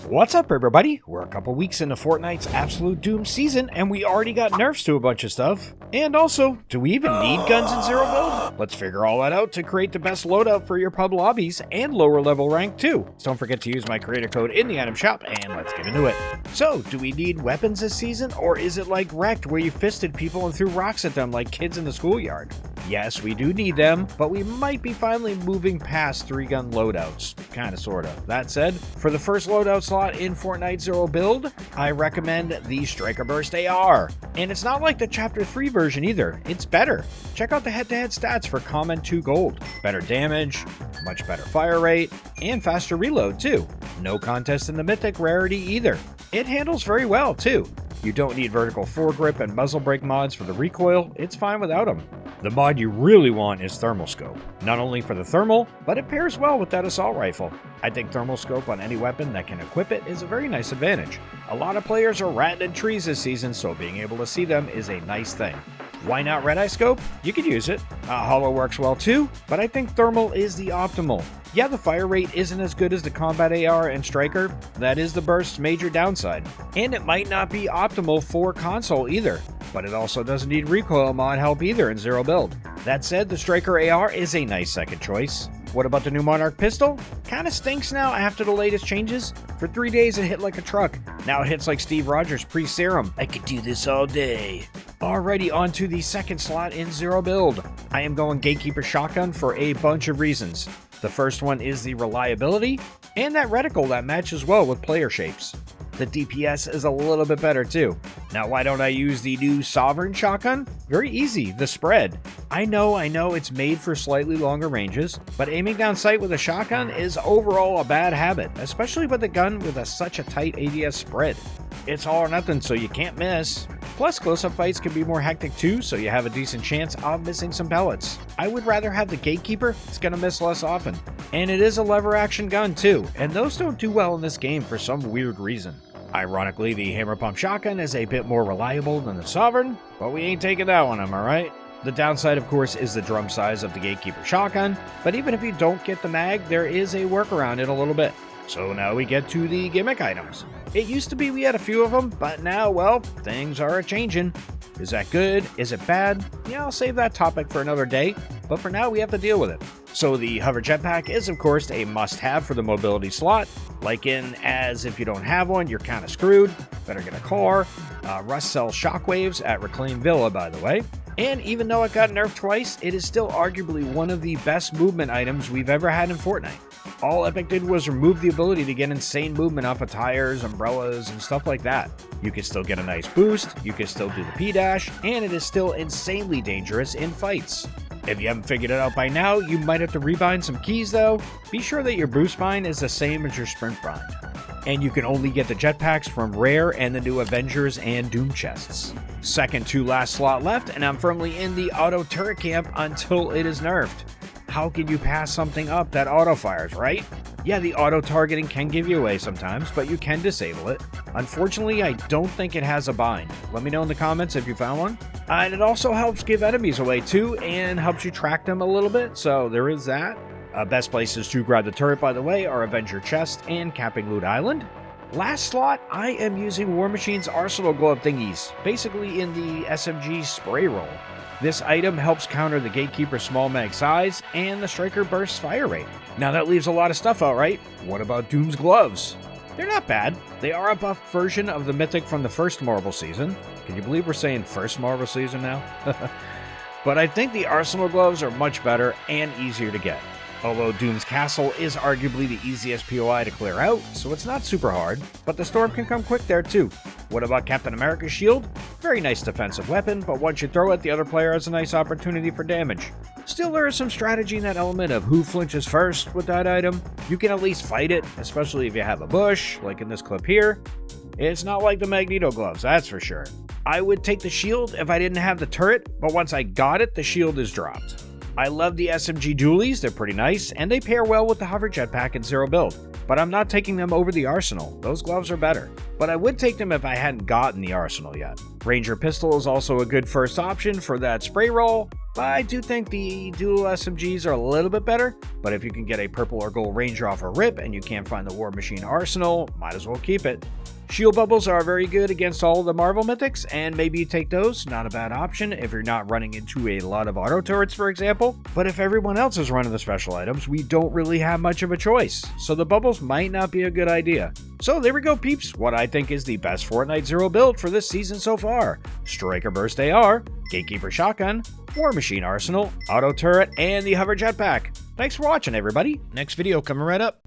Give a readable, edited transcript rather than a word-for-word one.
What's up, everybody? We're a couple weeks into Fortnite's Absolute Doom season, and we already got nerfs to a bunch of stuff. And also, do we even need guns in Zero Build? Let's figure all that out to create the best loadout for your pub lobbies and lower level rank too. So don't forget to use my creator code in the item shop, and let's get into it. So, do we need weapons this season, or is it like Wrecked where you fisted people and threw rocks at them like kids in the schoolyard? Yes, we do need them, but we might be finally moving past 3-gun loadouts. Kinda, sorta. That said, for the first loadout slot in Fortnite Zero Build, I recommend the Striker Burst AR. And it's not like the Chapter 3 version either, it's better. Check out the head-to-head stats for Common 2 Gold. Better damage, much better fire rate, and faster reload too. No contest in the Mythic rarity either. It handles very well too. You don't need vertical foregrip and muzzle brake mods for the recoil, it's fine without them. The mod you really want is Thermal Scope, not only for the thermal, but it pairs well with that assault rifle. I think Thermal Scope on any weapon that can equip it is a very nice advantage. A lot of players are ratting in trees this season, so being able to see them is a nice thing. Why not Red Eye Scope? You could use it. Hollow works well too, but I think Thermal is the optimal. Yeah, the fire rate isn't as good as the Combat AR and Striker. That is the burst's major downside. And it might not be optimal for console either, but it also doesn't need recoil mod help either in Zero Build. That said, the Striker AR is a nice second choice. What about the new Monarch pistol? Kinda stinks now after the latest changes. For 3 days it hit like a truck. Now it hits like Steve Rogers pre-serum. I could do this all day. Alrighty, on to the second slot in Zero Build. I am going Gatekeeper Shotgun for a bunch of reasons. The first one is the reliability, and that reticle that matches well with player shapes. The DPS is a little bit better too. Now, why don't I use the new Sovereign Shotgun? Very easy, the spread. I know it's made for slightly longer ranges, but aiming down sight with a shotgun is overall a bad habit, especially with a gun with such a tight ADS spread. It's all or nothing, so you can't miss. Plus, close-up fights can be more hectic too, so you have a decent chance of missing some pellets. I would rather have the Gatekeeper, it's gonna miss less often. And it is a lever action gun too, and those don't do well in this game for some weird reason. Ironically, the Hammer Pump Shotgun is a bit more reliable than the Sovereign, but we ain't taking that one, am I right? The downside, of course, is the drum size of the Gatekeeper Shotgun, but even if you don't get the mag, there is a workaround in a little bit. So now we get to the gimmick items. It used to be we had a few of them, but now, well, things are a-changing. Is that good? Is it bad? Yeah, I'll save that topic for another day, but for now we have to deal with it. So the Hover Jetpack is of course a must-have for the mobility slot, like in as if you don't have one, you're kinda screwed, better get a car. Rust sells shockwaves at Reclaim Villa, by the way. And even though it got nerfed twice, it is still arguably one of the best movement items we've ever had in Fortnite. All Epic did was remove the ability to get insane movement off of tires, umbrellas, and stuff like that. You can still get a nice boost, you can still do the P-Dash, and it is still insanely dangerous in fights. If you haven't figured it out by now, you might have to rebind some keys though. Be sure that your boost bind is the same as your sprint bind. And you can only get the jetpacks from Rare and the new Avengers and Doom chests. Second to last slot left, and I'm firmly in the auto turret camp until it is nerfed. How can you pass something up that auto fires, right? Yeah, the auto targeting can give you away sometimes, but you can disable it. Unfortunately, I don't think it has a bind. Let me know in the comments if you found one. And it also helps give enemies away too, and helps you track them a little bit, so there is that. Best places to grab the turret, by the way, are Avenger Chest and Camping Loot Island. Last slot, I am using War Machine's Arsenal Glove thingies, basically in the SMG spray roll. This item helps counter the Gatekeeper small mag size and the Striker burst fire rate. Now that leaves a lot of stuff out, right? What about Doom's gloves? They're not bad. They are a buffed version of the Mythic from the first Marvel season. Can you believe we're saying first Marvel season now? But I think the Arsenal gloves are much better and easier to get. Although Doom's Castle is arguably the easiest POI to clear out, so it's not super hard, but the storm can come quick there too. What about Captain America's shield? Very nice defensive weapon, but once you throw it, the other player has a nice opportunity for damage. Still, there is some strategy in that element of who flinches first with that item. You can at least fight it, especially if you have a bush, like in this clip here. It's not like the Magneto gloves, that's for sure. I would take the shield if I didn't have the turret, but once I got it, the shield is dropped. I love the SMG dualies, they're pretty nice, and they pair well with the hover jetpack and zero build. But I'm not taking them over the arsenal, those gloves are better. But I would take them if I hadn't gotten the arsenal yet. Ranger pistol is also a good first option for that spray roll, but I do think the dual SMGs are a little bit better. But if you can get a purple or gold ranger off a rip and you can't find the War Machine arsenal, might as well keep it. Shield bubbles are very good against all of the Marvel mythics, and maybe you take those, not a bad option if you're not running into a lot of auto turrets, for example. But if everyone else is running the special items, we don't really have much of a choice, so the bubbles might not be a good idea. So there we go, peeps, what I think is the best Fortnite Zero build for this season so far. Striker Burst AR, Gatekeeper Shotgun, War Machine Arsenal, Auto Turret, and the Hover Jetpack. Thanks for watching, everybody. Next video coming right up.